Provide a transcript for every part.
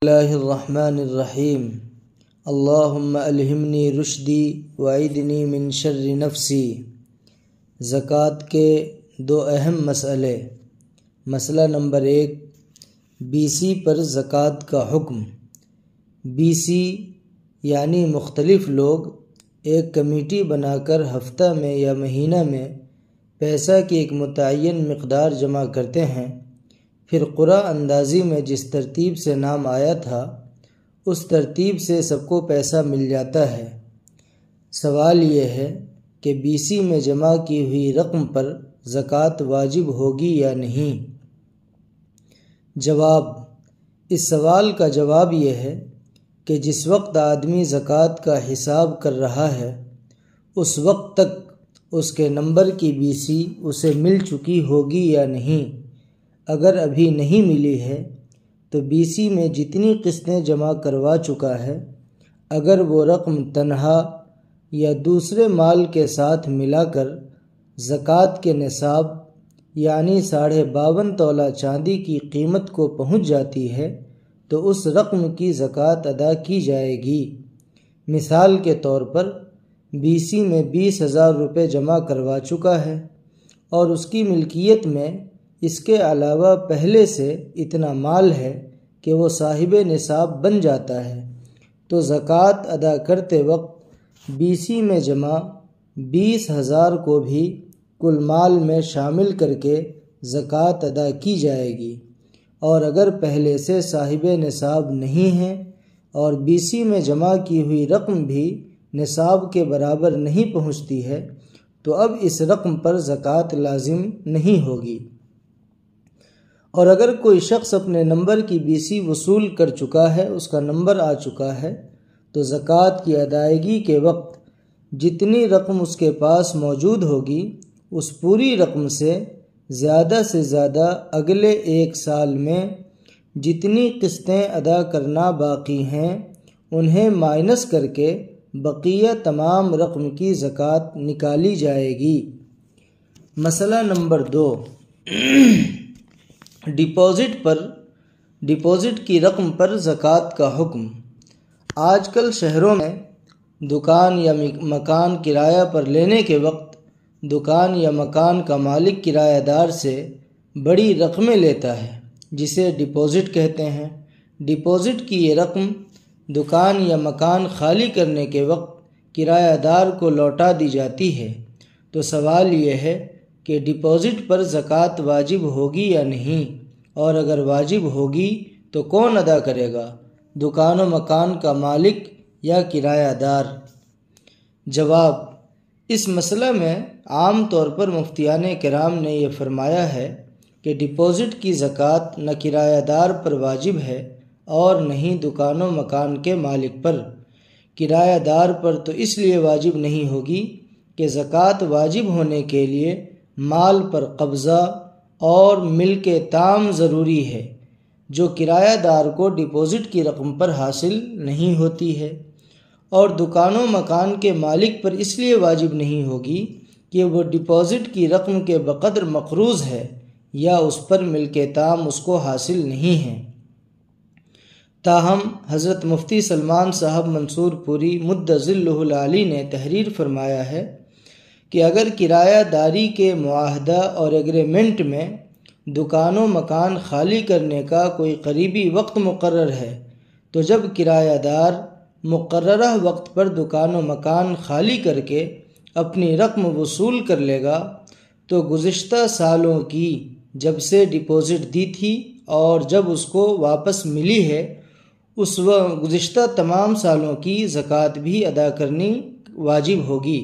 اللہ الرحمن الرحیم اللہم الہمنی رشدی وعیدنی من شر نفسی۔ زکوٰۃ کے دو اہم مسئلے۔ مسئلہ نمبر 1، بیسی پر زکوٰۃ کا حکم۔ بیسی یعنی مختلف لوگ ایک کمیٹی بنا کر ہفتہ میں یا مہینہ میں پیسہ کی ایک متعین مقدار جمع کرتے ہیں، پھر قرعہ اندازی میں جس ترتیب سے نام آیا تھا اس ترتیب سے سب کو پیسہ مل جاتا ہے۔ سوال یہ ہے کہ بیسی میں جمع کی ہوئی رقم پر زکوٰۃ واجب ہوگی یا نہیں؟ جواب: اس سوال کا جواب یہ ہے کہ جس وقت آدمی زکوٰۃ کا حساب کر رہا ہے اس وقت تک اس کے نمبر کی بیسی اسے مل چکی ہوگی یا نہیں۔ اگر ابھی نہیں ملی ہے تو بیسی میں جتنی قسطیں جمع کروا چکا ہے، اگر وہ رقم تنہا یا دوسرے مال کے ساتھ ملا کر زکوٰۃ کے نصاب یعنی 52.5 تولہ چاندی کی قیمت کو پہنچ جاتی ہے تو اس رقم کی زکوٰۃ ادا کی جائے گی۔ مثال کے طور پر بیسی میں 20,000 روپے جمع کروا چکا ہے اور اس کی ملکیت میں اس کے علاوہ پہلے سے اتنا مال ہے کہ وہ صاحب نصاب بن جاتا ہے، تو زکوٰۃ ادا کرتے وقت بیسی میں جمع 20,000 کو بھی کل مال میں شامل کر کے زکوٰۃ ادا کی جائے گی۔ اور اگر پہلے سے صاحب نصاب نہیں ہے اور بیسی میں جمع کی ہوئی رقم بھی نصاب کے برابر نہیں پہنچتی ہے تو اب اس رقم پر زکوٰۃ لازم نہیں ہوگی۔ اور اگر کوئی شخص اپنے نمبر کی بیسی وصول کر چکا ہے، اس کا نمبر آ چکا ہے، تو زکوٰۃ کی ادائیگی کے وقت جتنی رقم اس کے پاس موجود ہوگی اس پوری رقم سے زیادہ اگلے 1 سال میں جتنی قسطیں ادا کرنا باقی ہیں انہیں مائنس کر کے بقیہ تمام رقم کی زکوٰۃ نکالی جائے گی۔ مسئلہ نمبر 2، ڈپازٹ کی رقم پر زکوٰۃ کا حکم۔ آج کل شہروں میں دکان یا مکان کرایہ پر لینے کے وقت دکان یا مکان کا مالک کرایہ دار سے بڑی رقمیں لیتا ہے جسے ڈپازٹ کہتے ہیں۔ ڈپازٹ کی یہ رقم دکان یا مکان خالی کرنے کے وقت کرایہ دار کو لوٹا دی جاتی ہے۔ تو سوال یہ ہے کہ ڈپازٹ پر زکوٰۃ واجب ہوگی یا نہیں، اور اگر واجب ہوگی تو کون ادا کرے گا، دکان و مکان کا مالک یا کرایہ دار؟ جواب: اس مسئلہ میں عام طور پر مفتیان کرام نے یہ فرمایا ہے کہ ڈپازٹ کی زکوٰۃ نہ کرایہ دار پر واجب ہے اور نہ ہی دکان و مکان کے مالک پر۔ کرایہ دار پر تو اس لیے واجب نہیں ہوگی کہ زکوٰۃ واجب ہونے کے لیے مال پر قبضہ اور ملک تام ضروری ہے، جو کرایہ دار کو ڈپازٹ کی رقم پر حاصل نہیں ہوتی ہے، اور دکان و مکان کے مالک پر اس لیے واجب نہیں ہوگی کہ وہ ڈپازٹ کی رقم کے بقدر مقروض ہے یا اس پر ملک تام اس کو حاصل نہیں ہے۔ تاہم حضرت مفتی سلمان صاحب منصور پوری مد ظلہ العالی نے تحریر فرمایا ہے کہ اگر کرایہ داری کے معاہدہ اور ایگریمنٹ میں دکان و مکان خالی کرنے کا کوئی قریبی وقت مقرر ہے تو جب کرایہ دار مقررہ وقت پر دکان و مکان خالی کر کے اپنی رقم وصول کر لے گا تو گزشتہ سالوں کی جب سے ڈپازٹ دی تھی اور جب اس کو واپس ملی ہے اس گزشتہ تمام سالوں کی زکوٰۃ بھی ادا کرنی واجب ہوگی۔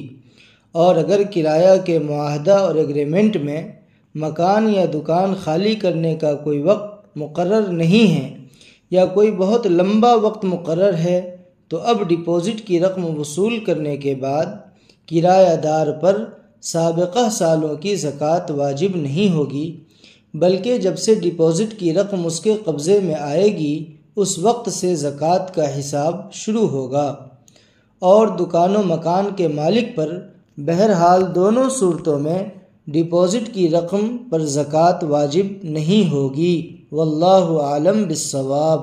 اور اگر کرایہ کے معاہدہ اور ایگریمنٹ میں مکان یا دکان خالی کرنے کا کوئی وقت مقرر نہیں ہے یا کوئی بہت لمبا وقت مقرر ہے تو اب ڈپازٹ کی رقم وصول کرنے کے بعد کرایہ دار پر سابقہ سالوں کی زکوٰۃ واجب نہیں ہوگی، بلکہ جب سے ڈپازٹ کی رقم اس کے قبضے میں آئے گی اس وقت سے زکوٰۃ کا حساب شروع ہوگا۔ اور دکان و مکان کے مالک پر بہرحال دونوں صورتوں میں ڈپازٹ کی رقم پر زکوٰۃ واجب نہیں ہوگی۔ واللہ عالم بالصواب۔